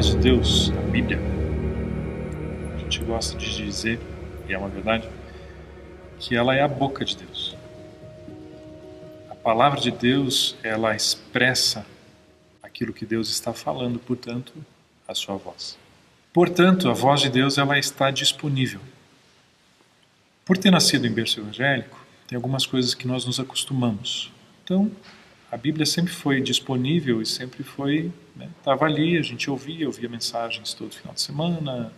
palavras de Deus, a Bíblia, a gente gosta de dizer, e é uma verdade, que ela é a boca de Deus. A palavra de Deus, ela expressa aquilo que Deus está falando, portanto, a sua voz. Portanto, a voz de Deus, ela está disponível. Por ter nascido em berço evangélico, tem algumas coisas que nós nos acostumamos. Então, a Bíblia sempre foi disponível e sempre foi, estava ali, a gente ouvia mensagens todo final de semana,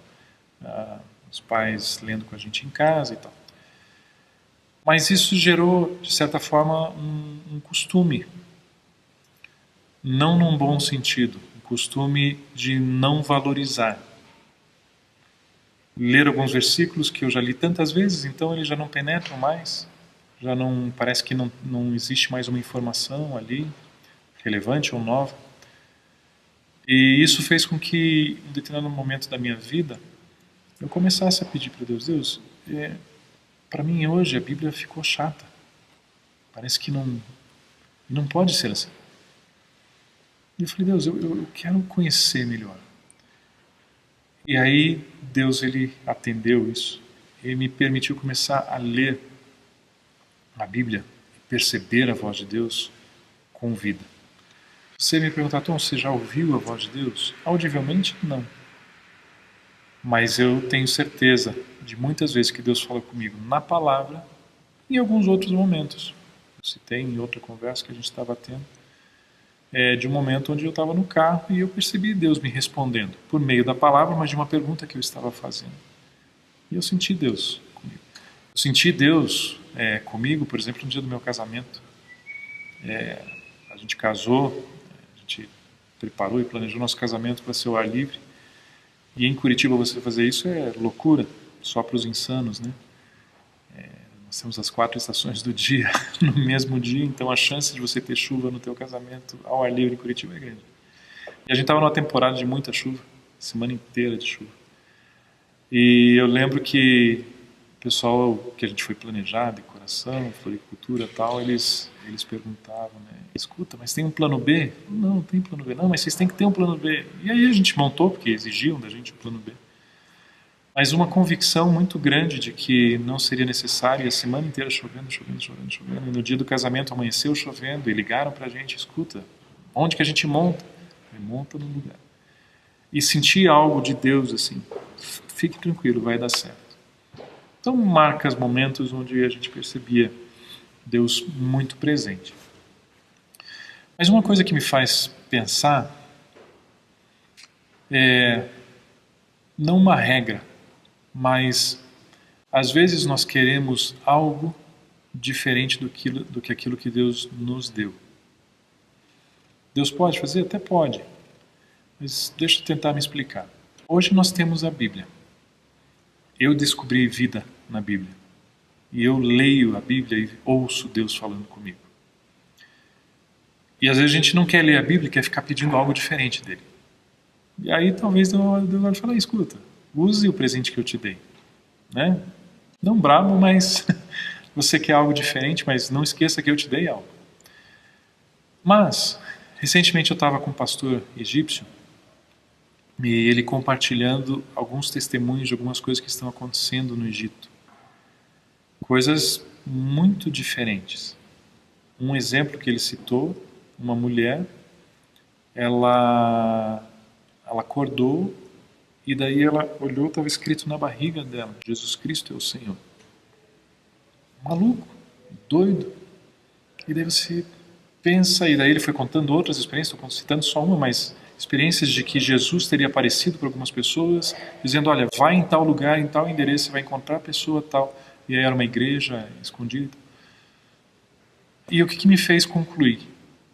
os pais lendo com a gente em casa e tal. Mas isso gerou, de certa forma, um costume, não num bom sentido, um costume de não valorizar. Ler alguns versículos que eu já li tantas vezes, então eles já não penetram mais, já não parece que não existe mais uma informação ali relevante ou nova. E isso fez com que, em determinado momento da minha vida, eu começasse a pedir para Deus, para mim hoje a Bíblia ficou chata. Parece que não pode ser assim. E eu falei, Deus, eu quero conhecer melhor. E aí Deus, ele atendeu isso. Ele me permitiu começar a ler a Bíblia, perceber a voz de Deus com vida. Você me perguntar, Tom, você já ouviu a voz de Deus? Audivelmente, não. Mas eu tenho certeza de muitas vezes que Deus fala comigo na palavra e em alguns outros momentos. Eu citei em outra conversa que a gente estava tendo, de um momento onde eu estava no carro e eu percebi Deus me respondendo, por meio da palavra, mas de uma pergunta que eu estava fazendo. E eu senti Deus comigo. Eu senti Deus comigo, por exemplo, no dia do meu casamento. A gente casou, a gente preparou e planejou nosso casamento para ser ao ar livre. E em Curitiba você fazer isso é loucura, só para os insanos, né? Nós temos as 4 estações do dia no mesmo dia, então a chance de você ter chuva no teu casamento ao ar livre em Curitiba é grande. E a gente estava numa temporada de muita chuva, semana inteira de chuva. E eu lembro que o pessoal que a gente foi planejar, decoração, floricultura e tal, eles perguntavam, né? Escuta, mas tem um plano B? Não tem plano B. Não, mas vocês têm que ter um plano B. E aí a gente montou, porque exigiam da gente um plano B. Mas uma convicção muito grande de que não seria necessário, e a semana inteira chovendo. E no dia do casamento amanheceu chovendo, e ligaram pra gente, escuta, onde que a gente monta? Monta no lugar. E senti algo de Deus assim, fique tranquilo, vai dar certo. Então marca os momentos onde a gente percebia Deus muito presente. Mas uma coisa que me faz pensar não uma regra, mas às vezes nós queremos algo diferente do que aquilo que Deus nos deu. Deus pode fazer? Até pode. Mas deixa eu tentar me explicar. Hoje nós temos a Bíblia. Eu descobri vida na Bíblia. E eu leio a Bíblia e ouço Deus falando comigo. E às vezes a gente não quer ler a Bíblia, quer ficar pedindo algo diferente dele. E aí talvez Deus vai falar, escuta, use o presente que eu te dei. Né? Não brabo, mas você quer algo diferente, mas não esqueça que eu te dei algo. Mas, recentemente eu estava com um pastor egípcio, e ele compartilhando alguns testemunhos de algumas coisas que estão acontecendo no Egito. Coisas muito diferentes. Um exemplo que ele citou, uma mulher, ela acordou e daí ela olhou, estava escrito na barriga dela, Jesus Cristo é o Senhor. Maluco, doido. E daí você pensa, e daí ele foi contando outras experiências, estou citando só uma, mas experiências de que Jesus teria aparecido para algumas pessoas, dizendo, olha, vai em tal lugar, em tal endereço, você vai encontrar a pessoa tal. E aí era uma igreja escondida. E o que me fez concluir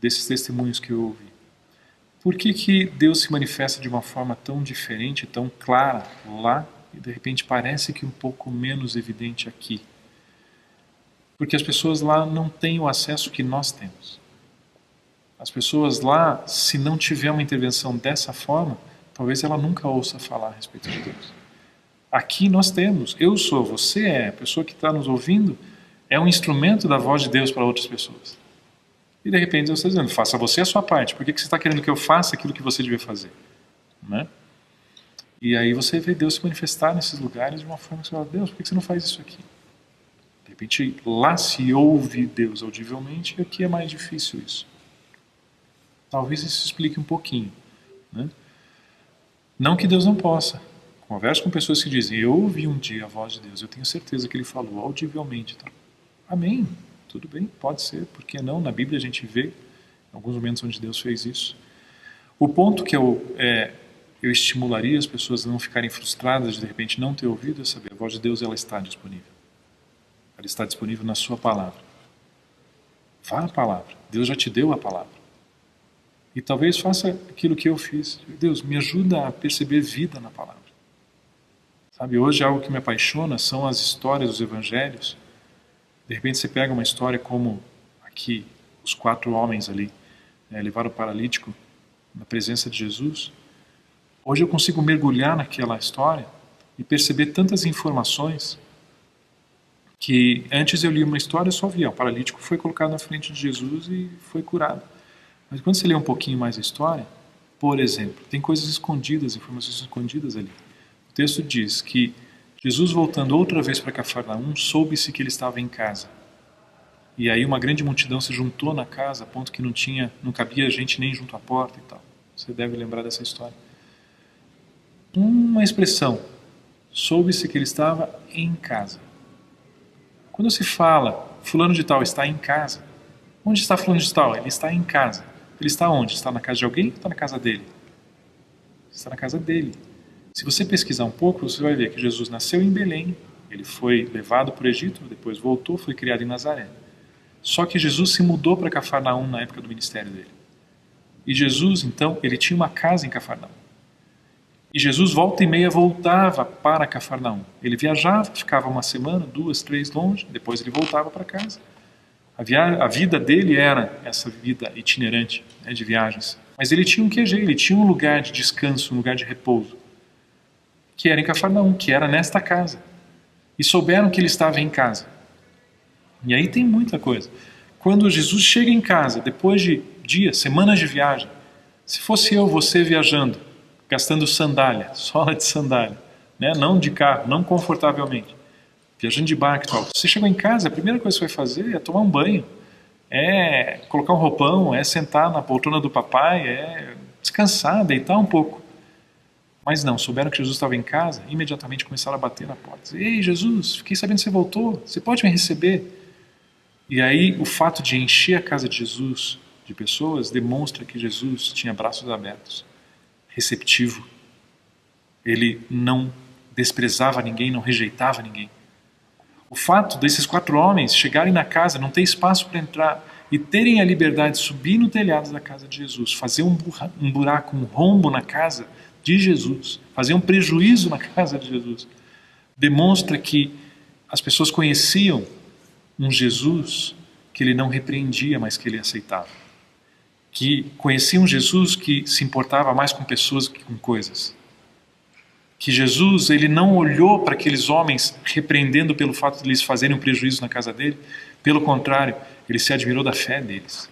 desses testemunhos que eu ouvi? Por que Deus se manifesta de uma forma tão diferente, tão clara lá, e de repente parece que um pouco menos evidente aqui? Porque as pessoas lá não têm o acesso que nós temos. As pessoas lá, se não tiver uma intervenção dessa forma, talvez ela nunca ouça falar a respeito de Deus. Aqui nós temos, eu sou, você é, a pessoa que está nos ouvindo é um instrumento da voz de Deus para outras pessoas. E de repente Deus está dizendo, faça você a sua parte, por que você está querendo que eu faça aquilo que você devia fazer? Né? E aí você vê Deus se manifestar nesses lugares de uma forma que você fala, Deus, por que você não faz isso aqui? De repente, lá se ouve Deus audivelmente, e aqui é mais difícil isso. Talvez isso explique um pouquinho, né? Não que Deus não possa. Converso com pessoas que dizem, eu ouvi um dia a voz de Deus, eu tenho certeza que Ele falou audivelmente. Tá? Amém, tudo bem, pode ser, por que não? Na Bíblia a gente vê alguns momentos onde Deus fez isso. O ponto que eu estimularia as pessoas a não ficarem frustradas de repente não ter ouvido é saber, a voz de Deus ela está disponível. Ela está disponível na sua palavra. Vá à palavra, Deus já te deu a palavra. E talvez faça aquilo que eu fiz. Deus, me ajuda a perceber vida na palavra. Sabe, hoje algo que me apaixona são as histórias dos evangelhos. De repente você pega uma história como aqui, os 4 homens ali, levaram o paralítico na presença de Jesus. Hoje eu consigo mergulhar naquela história e perceber tantas informações que antes eu li uma história e só via. O paralítico foi colocado na frente de Jesus e foi curado. Mas quando você lê um pouquinho mais a história, por exemplo, tem coisas escondidas, informações escondidas ali. O texto diz que Jesus, voltando outra vez para Cafarnaum, soube-se que ele estava em casa. E aí uma grande multidão se juntou na casa, a ponto que não cabia gente nem junto à porta e tal. Você deve lembrar dessa história. Uma expressão, soube-se que ele estava em casa. Quando se fala, fulano de tal está em casa, onde está fulano de tal? Ele está em casa. Ele está onde? Está na casa de alguém ou está na casa dele? Está na casa dele. Se você pesquisar um pouco, você vai ver que Jesus nasceu em Belém, ele foi levado para o Egito, depois voltou, foi criado em Nazaré. Só que Jesus se mudou para Cafarnaum na época do ministério dele. E Jesus, então, ele tinha uma casa em Cafarnaum. E Jesus, volta e meia, voltava para Cafarnaum. Ele viajava, ficava uma semana, 2, 3 longe, depois ele voltava para casa. A vida dele era essa vida itinerante, né, de viagens. Mas ele tinha um QG, ele tinha um lugar de descanso, um lugar de repouso, que era em Cafarnaum, que era nesta casa. E souberam que ele estava em casa. E aí tem muita coisa. Quando Jesus chega em casa, depois de dias, semanas de viagem, se fosse eu, você viajando, gastando sandália, sola de sandália, né, não de carro, não confortavelmente, viajando de barco e tal. Você chegou em casa, a primeira coisa que você vai fazer é tomar um banho, é colocar um roupão, é sentar na poltrona do papai, é descansar, deitar um pouco. Mas não, souberam que Jesus estava em casa, imediatamente começaram a bater na porta. Ei, Jesus, fiquei sabendo que você voltou, você pode me receber? E aí o fato de encher a casa de Jesus de pessoas demonstra que Jesus tinha braços abertos, receptivo. Ele não desprezava ninguém, não rejeitava ninguém. O fato desses 4 homens chegarem na casa, não ter espaço para entrar e terem a liberdade de subir no telhado da casa de Jesus, fazer um buraco, um rombo na casa de Jesus, fazer um prejuízo na casa de Jesus, demonstra que as pessoas conheciam um Jesus que ele não repreendia, mas que ele aceitava. Que conheciam um Jesus que se importava mais com pessoas que com coisas. Que Jesus, ele não olhou para aqueles homens repreendendo pelo fato de eles fazerem um prejuízo na casa dele. Pelo contrário, ele se admirou da fé deles.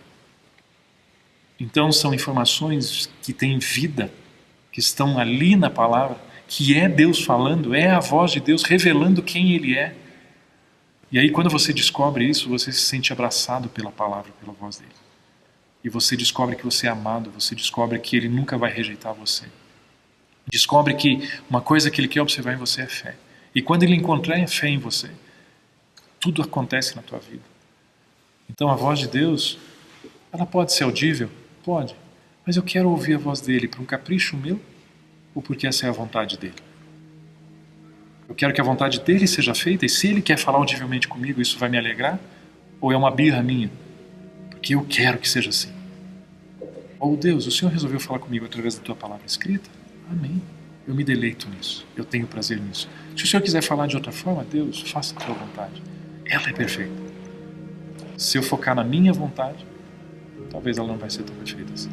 Então são informações que têm vida, que estão ali na palavra, que é Deus falando, é a voz de Deus revelando quem Ele é. E aí quando você descobre isso, você se sente abraçado pela palavra, pela voz dele. E você descobre que você é amado, você descobre que Ele nunca vai rejeitar você. Descobre que uma coisa que Ele quer observar em você é fé. E quando Ele encontrar fé em você, tudo acontece na tua vida. Então a voz de Deus, ela pode ser audível? Pode. Mas eu quero ouvir a voz dele por um capricho meu ou porque essa é a vontade dele? Eu quero que a vontade dele seja feita e se ele quer falar audivelmente comigo, isso vai me alegrar? Ou é uma birra minha? Porque eu quero que seja assim. Ou Deus, o Senhor resolveu falar comigo através da tua palavra escrita? Amém. Eu me deleito nisso. Eu tenho prazer nisso. Se o Senhor quiser falar de outra forma, Deus, faça a tua vontade. Ela é perfeita. Se eu focar na minha vontade, talvez ela não vai ser tão perfeita assim.